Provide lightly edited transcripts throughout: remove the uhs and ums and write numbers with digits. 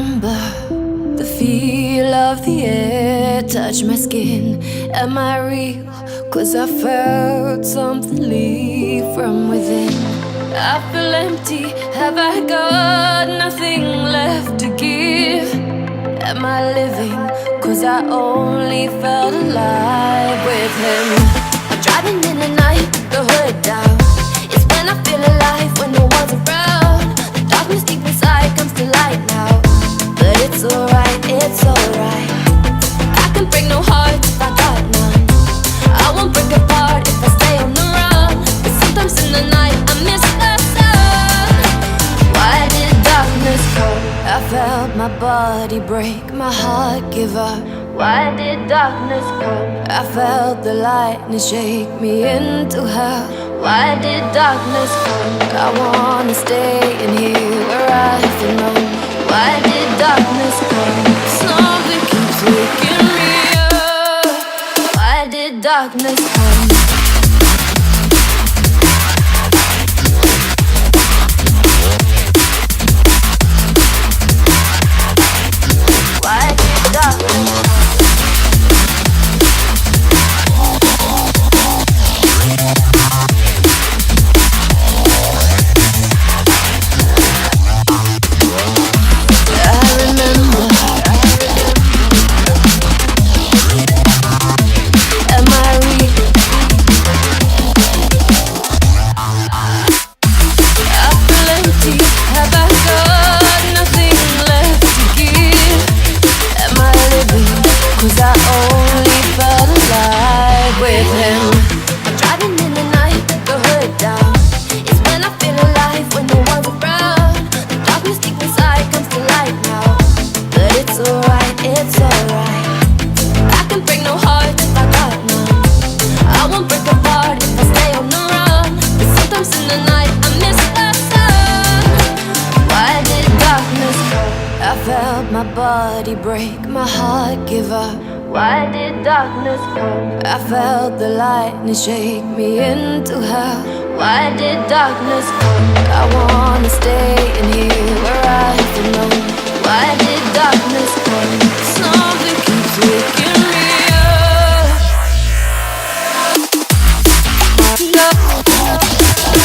remember the feel of the air touch my skin. Am I real? 'Cause I felt something leave from within. I feel empty, have I got nothing left to give? Am I living? 'Cause I only felt alive with him. I'm driving in the night, the hood down. It's when I feel alive, when no one's around. The darkness deep inside comes to light now. But it's alright, it's alright. I can break no heart if I got none. I won't break apart if I stay on the run. But sometimes in the night I miss the sun. Why did darkness come? I felt my body break, my heart give up. Why did darkness come? I felt the lightning shake me into hell. Why did darkness come? I wanna stay in here where I feel known. Why did darkness come? Something keeps waking me up. Why did darkness come? Why did darkness come? Break, my heart give up. Why did darkness come? I felt the lightning shake me into hell. Why did darkness come? I wanna stay in here where I feel known. Why did darkness come? Something keeps waking me up.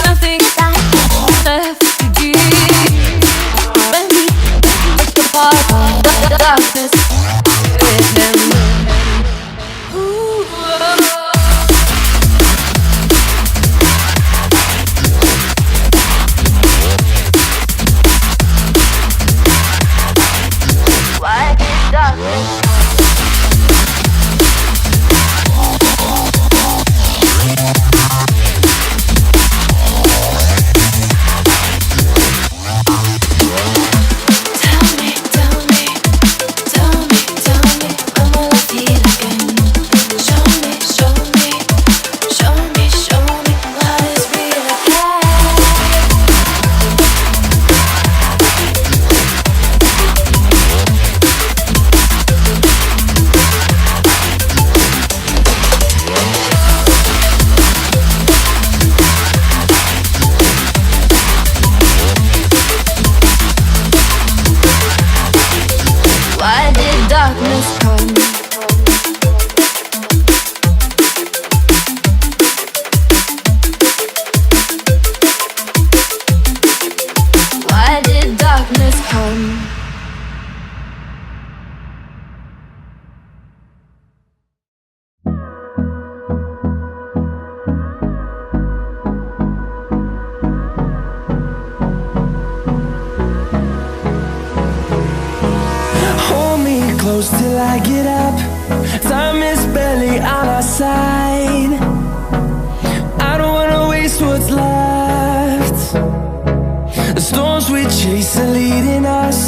Nothing left to give. When we break apart, the darkness with him. Why did darkness come? Close till I get up. Time is barely on our side. I don't wanna waste what's left. The storms we chase are leading us,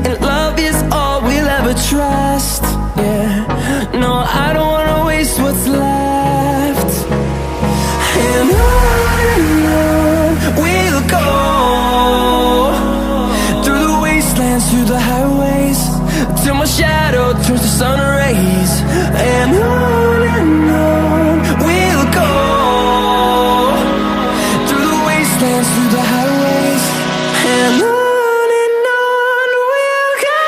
and love is all we'll ever trust. Yeah, no, I don't wanna waste what's left. And on we'll go, through the wastelands, through the highways, till my shadow turns to sun rays. And on we'll go, through the wastelands, through the highways. And on we'll go.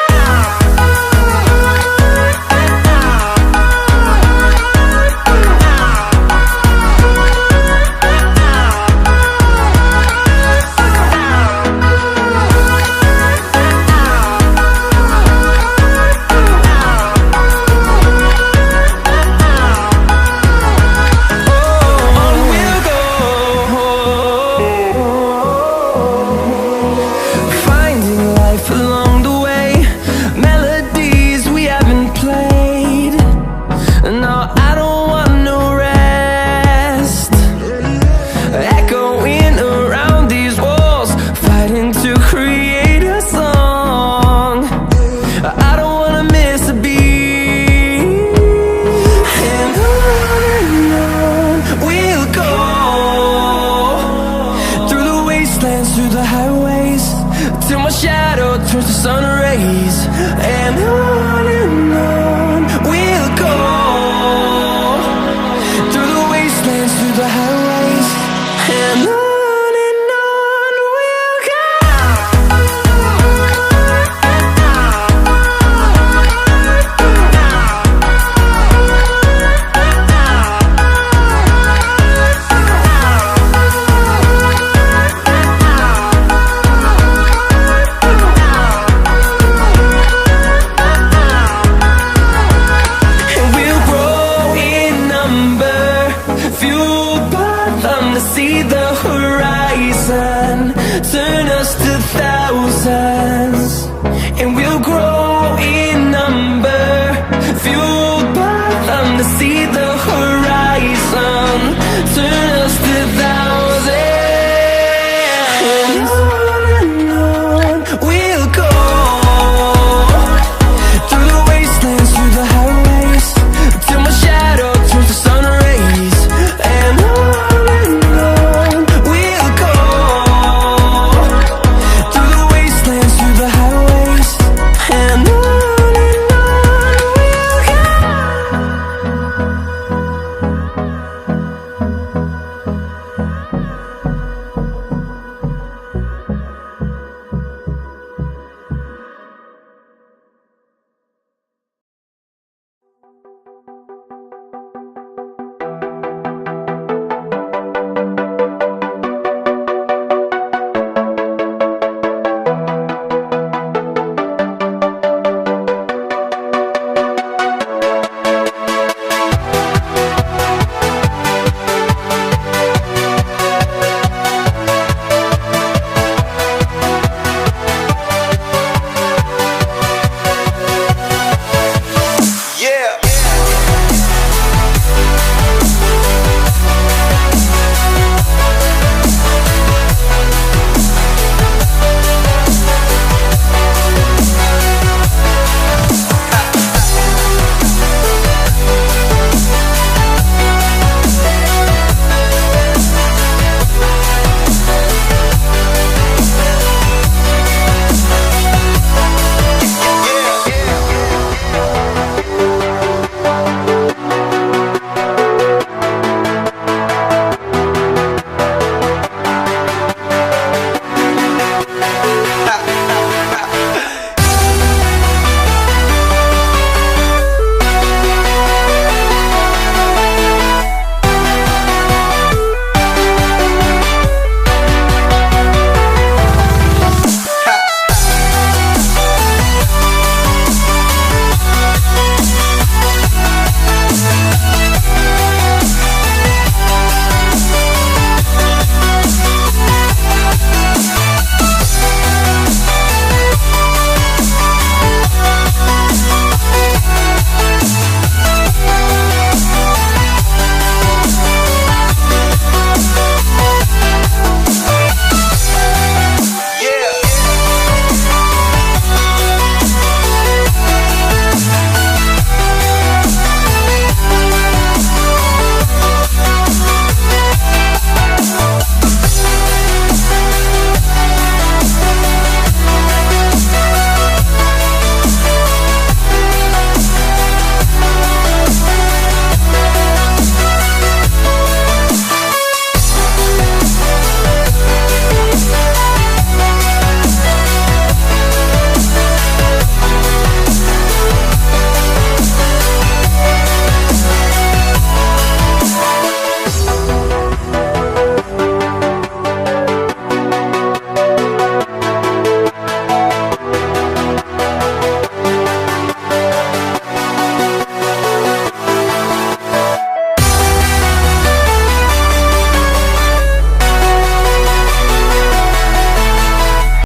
till my shadow turns to sun rays. And on we'll go, through the wastelands, through the highways, and on we'll go. See the horizon, turn us to thousands.